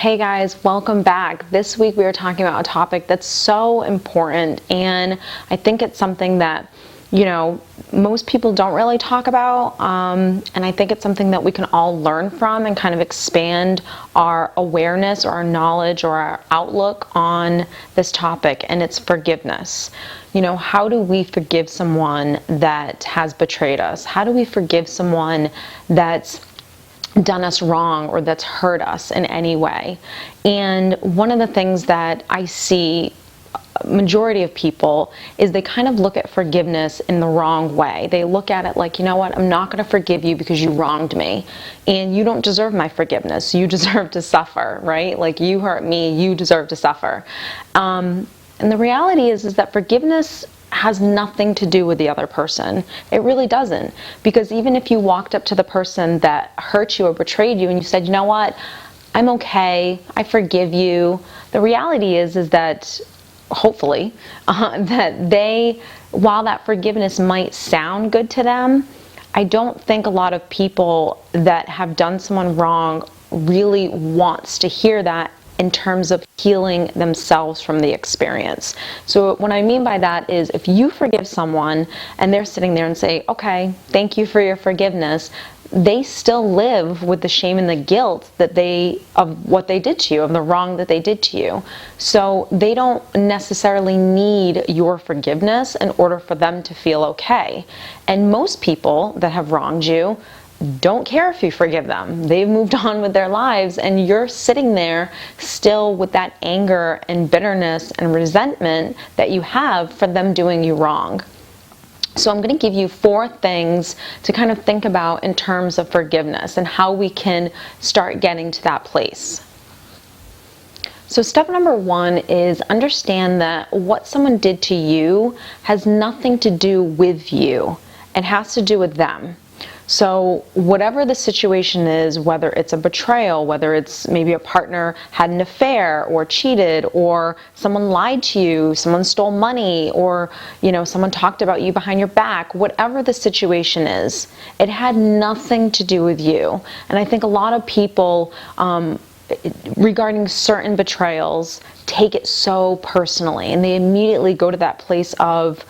Hey guys, welcome back. This week we are talking about a topic that's so important, and I think it's something that, most people don't really talk about, and I think it's something that we can all learn from and kind of expand our awareness or our knowledge or our outlook on this topic, and it's forgiveness. How do we forgive someone that has betrayed us? How do we forgive someone that's done us wrong or that's hurt us in any way? And one of the things that I see majority of people is they kind of look at forgiveness in the wrong way. They look at it like, you know what, I'm not going to forgive you because you wronged me and you don't deserve my forgiveness. You deserve to suffer, right? Like, you hurt me, you deserve to suffer. And the reality is that forgiveness has nothing to do with the other person. It really doesn't. Because even if you walked up to the person that hurt you or betrayed you and you said, you know what, I'm okay, I forgive you, the reality is that hopefully that they, while that forgiveness might sound good to them, I don't think a lot of people that have done someone wrong really wants to hear that in terms of healing themselves from the experience. So what I mean by that is, if you forgive someone and they're sitting there and say, okay, thank you for your forgiveness, they still live with the shame and the guilt of what they did to you, of the wrong that they did to you. So they don't necessarily need your forgiveness in order for them to feel okay. And most people that have wronged you don't care if you forgive them. They've moved on with their lives, and you're sitting there still with that anger and bitterness and resentment that you have for them doing you wrong. So I'm going to give you 4 things to kind of think about in terms of forgiveness and how we can start getting to that place. So step number 1 is understand that what someone did to you has nothing to do with you. It has to do with them. So whatever the situation is, whether it's a betrayal, whether it's maybe a partner had an affair or cheated, or someone lied to you, someone stole money, or someone talked about you behind your back, whatever the situation is, it had nothing to do with you. And I think a lot of people, regarding certain betrayals, take it so personally, and they immediately go to that place of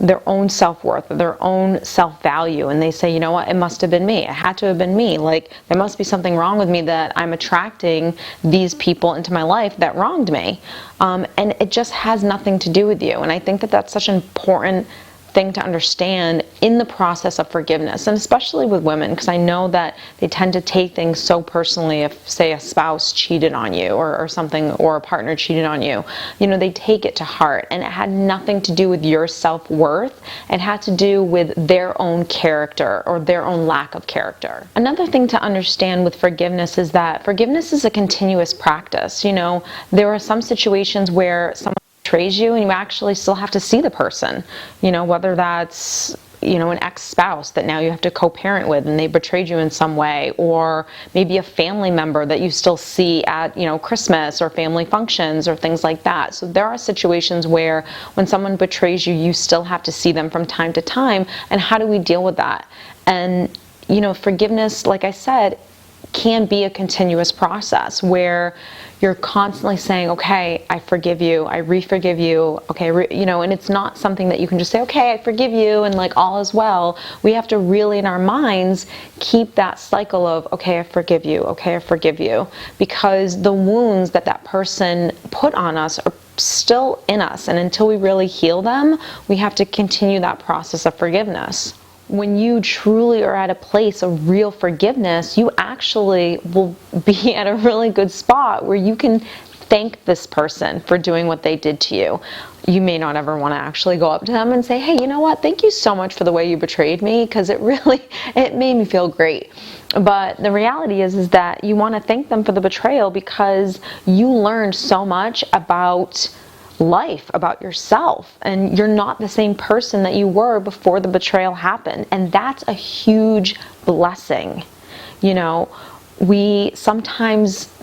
their own self-worth, their own self-value, and they say, you know what, it must have been me, it had to have been me, like there must be something wrong with me that I'm attracting these people into my life that wronged me, and it just has nothing to do with you. And I think that that's such an important thing to understand in the process of forgiveness, and especially with women, because I know that they tend to take things so personally. If, say, a spouse cheated on you or something, or a partner cheated on you, they take it to heart, and it had nothing to do with your self-worth. It had to do with their own character or their own lack of character. Another thing to understand with forgiveness is that forgiveness is a continuous practice. There are some situations where someone betrays you and you actually still have to see the person, whether that's an ex-spouse that now you have to co-parent with and they betrayed you in some way, or maybe a family member that you still see at Christmas or family functions or things like that. So there are situations where when someone betrays you, you still have to see them from time to time. And how do we deal with that? And forgiveness, like I said, can be a continuous process where you're constantly saying, okay, I forgive you, I re-forgive you, okay, and it's not something that you can just say, okay, I forgive you, and like all is well. We have to really, in our minds, keep that cycle of, okay, I forgive you, okay, I forgive you, because the wounds that person put on us are still in us, and until we really heal them, we have to continue that process of forgiveness. When you truly are at a place of real forgiveness, you actually will be at a really good spot where you can thank this person for doing what they did to you. You may not ever want to actually go up to them and say, hey, you know what, thank you so much for the way you betrayed me, because it made me feel great. But the reality is that you want to thank them for the betrayal, because you learned so much about life, about yourself, and you're not the same person that you were before the betrayal happened, and that's a huge blessing. We sometimes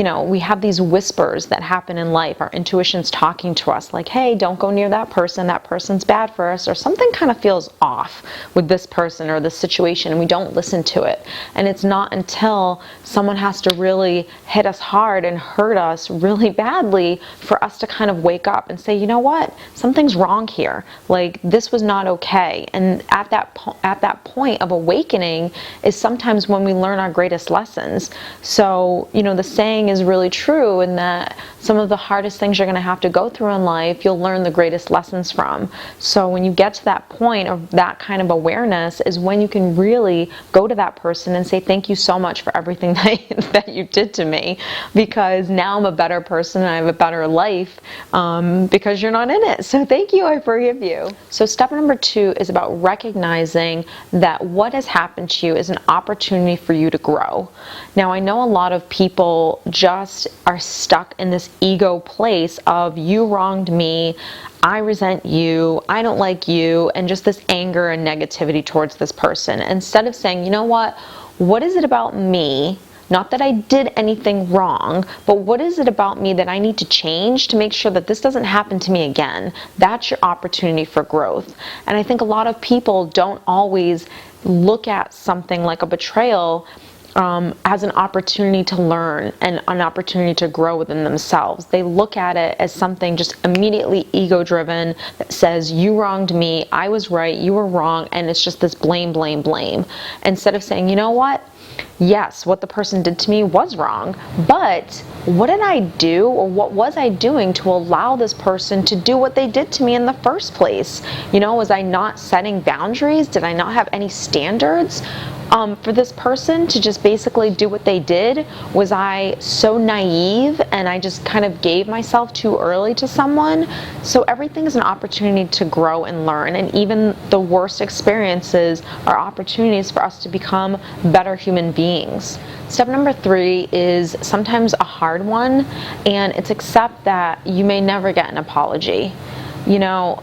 we have these whispers that happen in life. Our intuition's talking to us like, hey, don't go near that person's bad for us, or something kind of feels off with this person or this situation, and we don't listen to it. And it's not until someone has to really hit us hard and hurt us really badly for us to kind of wake up and say, you know what, something's wrong here. Like, this was not okay. And at that point of awakening is sometimes when we learn our greatest lessons. So, the saying is really true in that some of the hardest things you're going to have to go through in life, you'll learn the greatest lessons from. So when you get to that point of that kind of awareness is when you can really go to that person and say, thank you so much for everything that you did to me, because now I'm a better person and I have a better life because you're not in it. So thank you, I forgive you. So step number 2 is about recognizing that what has happened to you is an opportunity for you to grow. Now, I know a lot of people just are stuck in this ego place of, you wronged me, I resent you, I don't like you, and just this anger and negativity towards this person. Instead of saying, you know what is it about me? Not that I did anything wrong, but what is it about me that I need to change to make sure that this doesn't happen to me again? That's your opportunity for growth. And I think a lot of people don't always look at something like a betrayal as an opportunity to learn and an opportunity to grow within themselves. They look at it as something just immediately ego-driven that says, you wronged me, I was right, you were wrong, and it's just this blame, blame, blame. Instead of saying, you know what? Yes, what the person did to me was wrong, but what did I do, or what was I doing to allow this person to do what they did to me in the first place? Was I not setting boundaries? Did I not have any standards for this person to just basically do what they did? Was I so naive and I just kind of gave myself too early to someone? So everything is an opportunity to grow and learn, and even the worst experiences are opportunities for us to become better human beings. Step number 3 is sometimes a hard one, and it's accept that you may never get an apology.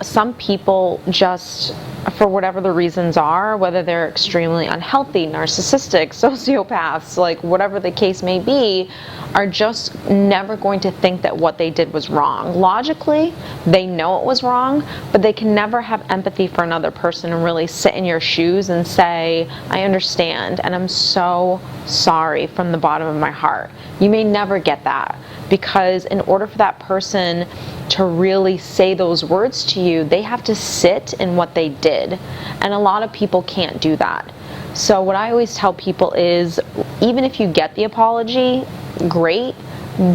Some people just, for whatever the reasons are, whether they're extremely unhealthy, narcissistic, sociopaths, like whatever the case may be, are just never going to think that what they did was wrong. Logically, they know it was wrong, but they can never have empathy for another person and really sit in your shoes and say, I understand, and I'm so sorry from the bottom of my heart. You may never get that, because in order for that person to really say those words to you, they have to sit in what they did. And a lot of people can't do that. So what I always tell people is, even if you get the apology, great,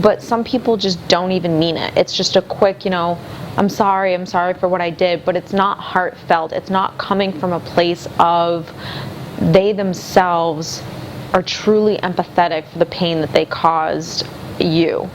but some people just don't even mean it. It's just a quick, I'm sorry for what I did, but it's not heartfelt. It's not coming from a place of they themselves are truly empathetic for the pain that they caused you.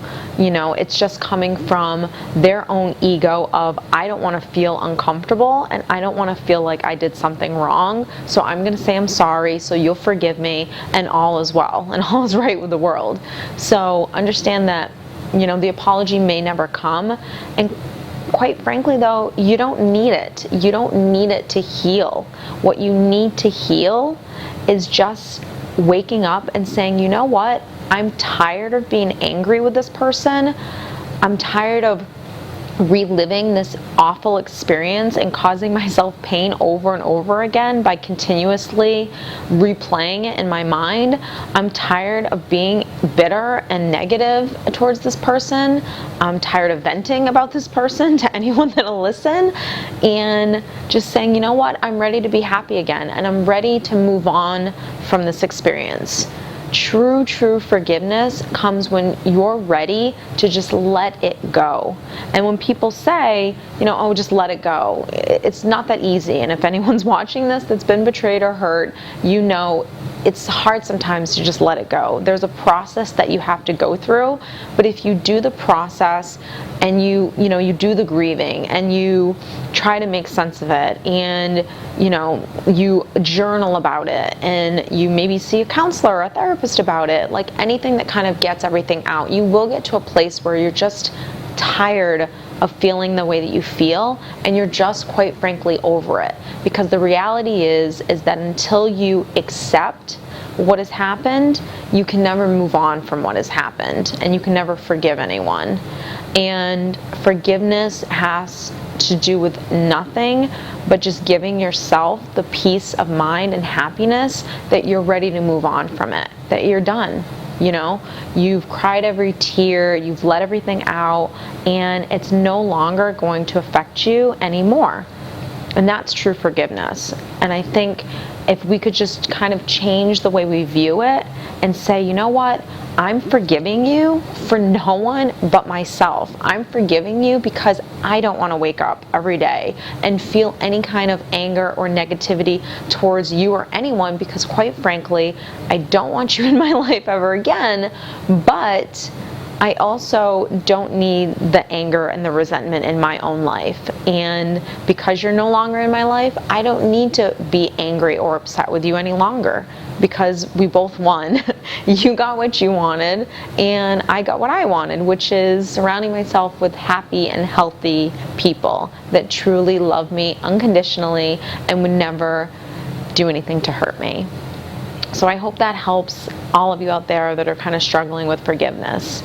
It's just coming from their own ego of, I don't want to feel uncomfortable and I don't want to feel like I did something wrong, so I'm going to say I'm sorry, so you'll forgive me, and all is well and all is right with the world. So understand that the apology may never come, and quite frankly though, you don't need it. You don't need it to heal. What you need to heal is just waking up and saying, you know what? I'm tired of being angry with this person. I'm tired of reliving this awful experience and causing myself pain over and over again by continuously replaying it in my mind. I'm tired of being bitter and negative towards this person. I'm tired of venting about this person to anyone that'll listen, and just saying, you know what, I'm ready to be happy again, and I'm ready to move on from this experience. True forgiveness comes when you're ready to just let it go. And when people say, oh, just let it go, it's not that easy. And if anyone's watching this that's been betrayed or hurt, it's hard sometimes to just let it go. There's a process that you have to go through, but if you do the process and you do the grieving and you try to make sense of it, and you journal about it, and you maybe see a counselor or a therapist about it, like anything that kind of gets everything out, you will get to a place where you're just tired of feeling the way that you feel, and you're just quite frankly over it. Because the reality is that until you accept what has happened, you can never move on from what has happened, and you can never forgive anyone. And forgiveness has to do with nothing but just giving yourself the peace of mind and happiness that you're ready to move on from it, that you're done. You've cried every tear, you've let everything out, and it's no longer going to affect you anymore. And that's true forgiveness. And I think if we could just kind of change the way we view it and say, you know what, I'm forgiving you for no one but myself. I'm forgiving you because I don't want to wake up every day and feel any kind of anger or negativity towards you or anyone, because quite frankly, I don't want you in my life ever again, but I also don't need the anger and the resentment in my own life. And because you're no longer in my life, I don't need to be angry or upset with you any longer, because we both won. You got what you wanted, and I got what I wanted, which is surrounding myself with happy and healthy people that truly love me unconditionally and would never do anything to hurt me. So I hope that helps all of you out there that are kind of struggling with forgiveness.